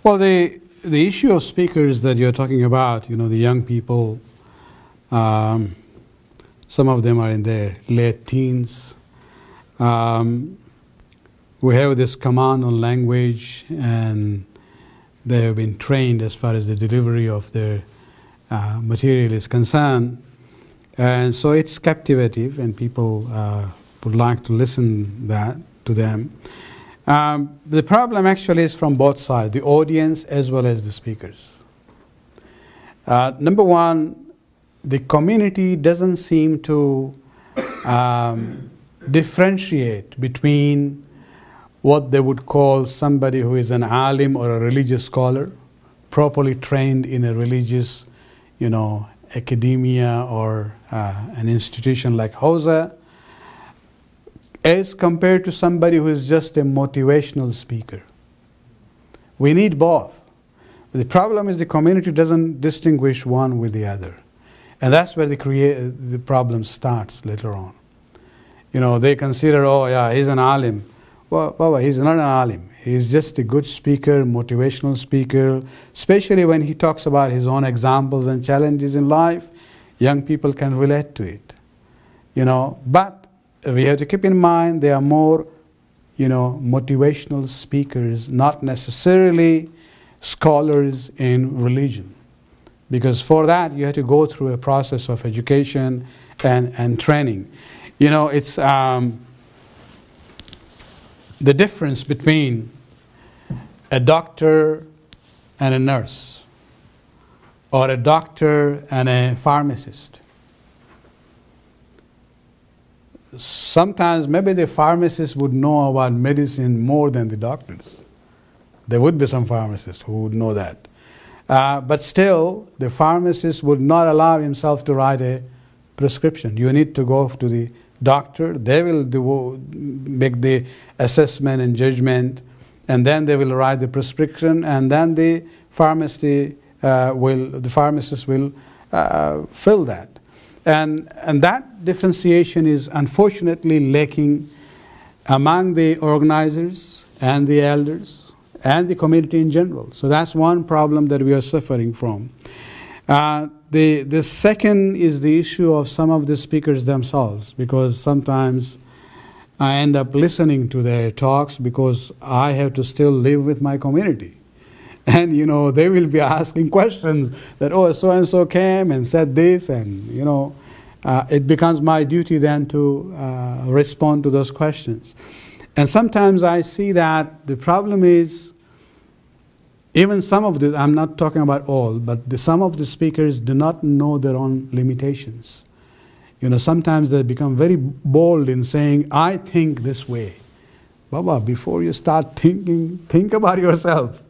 Well, the issue of speakers that you're talking about, the young people, some of them are in their late teens. We have this command on language, and they have been trained as far as the delivery of their material is concerned. And so it's captivative, and people would like to listen to them. The problem actually is from both sides, the audience as well as the speakers. Number one, the community doesn't seem to differentiate between what they would call somebody who is an alim or a religious scholar, properly trained in a religious, academia or an institution like Hausa, as compared to somebody who is just a motivational speaker. We need both. The problem is the community doesn't distinguish one with the other. And that's where the problem starts later on. They consider, oh yeah, he's an alim. Well, he's not an alim. He's just a good speaker, motivational speaker, especially when he talks about his own examples and challenges in life. Young people can relate to it. But we have to keep in mind they are more, motivational speakers, not necessarily scholars in religion. Because for that, you have to go through a process of education and training. It's the difference between a doctor and a nurse, or a doctor and a pharmacist. Sometimes maybe the pharmacist would know about medicine more than the doctors. There would be some pharmacists who would know that. But still, the pharmacist would not allow himself to write a prescription. You need to go to the doctor. They will make the assessment and judgment, and then they will write the prescription, and then the pharmacist will fill that. And that differentiation is unfortunately lacking among the organizers and the elders and the community in general. So that's one problem that we are suffering from. The second is the issue of some of the speakers themselves, because sometimes I end up listening to their talks because I have to still live with my community. And, they will be asking questions that, oh, so-and-so came and said this, and, it becomes my duty then to respond to those questions. And sometimes I see that the problem is, even some of the, I'm not talking about all, but some of the speakers do not know their own limitations. Sometimes they become very bold in saying, I think this way. Baba, before you start thinking, think about yourself.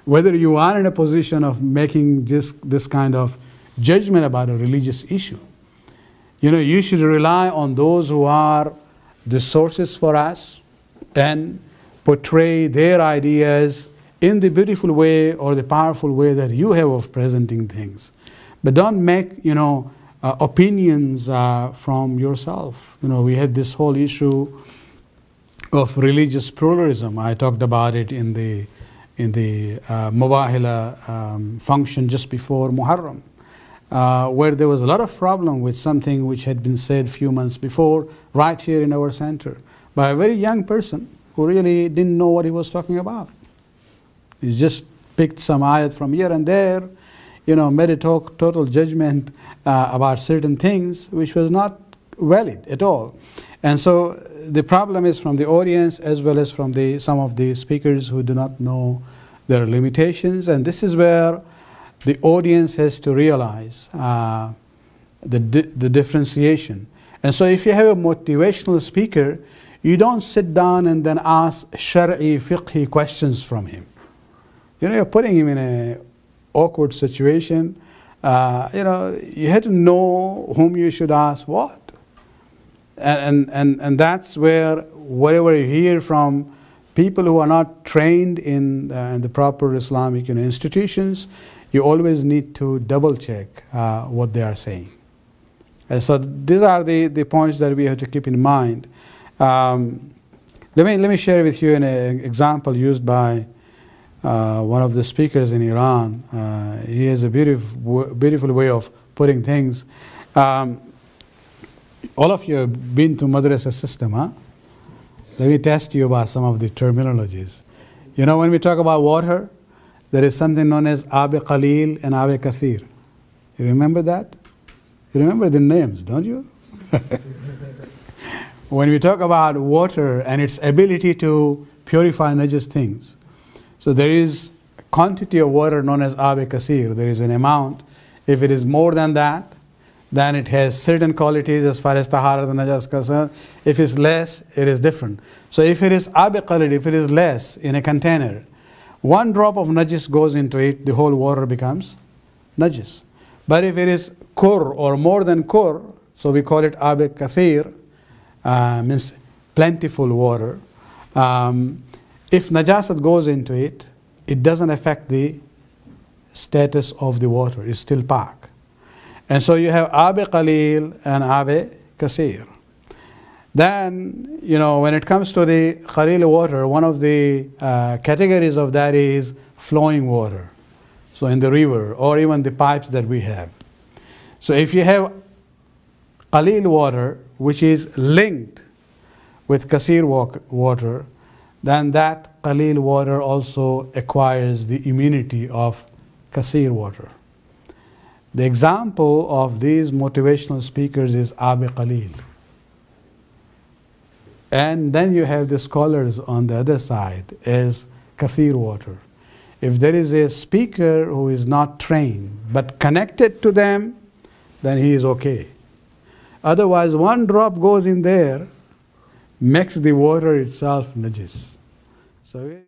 Whether you are in a position of making this kind of judgment about a religious issue. You should rely on those who are the sources for us and portray their ideas in the beautiful way or the powerful way that you have of presenting things. But don't make, opinions from yourself. We had this whole issue of religious pluralism. I talked about it in the Mubahila function just before Muharram, where there was a lot of problem with something which had been said a few months before, right here in our center, by a very young person who really didn't know what he was talking about. He just picked some ayat from here and there, made a total judgment about certain things, which was not valid at all. And so the problem is from the audience as well as from some of the speakers who do not know their limitations. And this is where the audience has to realize the differentiation. And so if you have a motivational speaker, you don't sit down and then ask shar'i, fiqhi questions from him. You're putting him in an awkward situation. You have to know whom you should ask what. And that's where whatever you hear from people who are not trained in the proper Islamic institutions, you always need to double check what they are saying. And so these are the points that we have to keep in mind. Let me share with you an example used by one of the speakers in Iran. He has a beautiful way of putting things. All of you have been to madrasa system, huh? Let me test you about some of the terminologies. You know, when we talk about water, there is something known as Ab Qalil and Ab Kathir. You remember that? You remember the names, don't you? When we talk about water and its ability to purify najis things, so there is a quantity of water known as Ab Kasir. There is an amount. If it is more than that, then it has certain qualities as far as taharat and najas concerned. If it's less, it is different. So if it is Ab Qalil, if it is less in a container, one drop of najis goes into it, the whole water becomes najis. But if it is kur or more than kur, so we call it Ab Kathir, means plentiful water. If najasat goes into it, it doesn't affect the status of the water. It's still pak. And so you have Ab Qalil and Ab Kasir. Then, you know, when it comes to the Qalil water, one of the categories of that is flowing water. So in the river or even the pipes that we have. So if you have Qalil water, which is linked with Kasir water, then that Qalil water also acquires the immunity of Kasir water. The example of these motivational speakers is Ab Qalil. And then you have the scholars on the other side as Kathir water. If there is a speaker who is not trained but connected to them, then he is okay. Otherwise, one drop goes in there, makes the water itself najis. So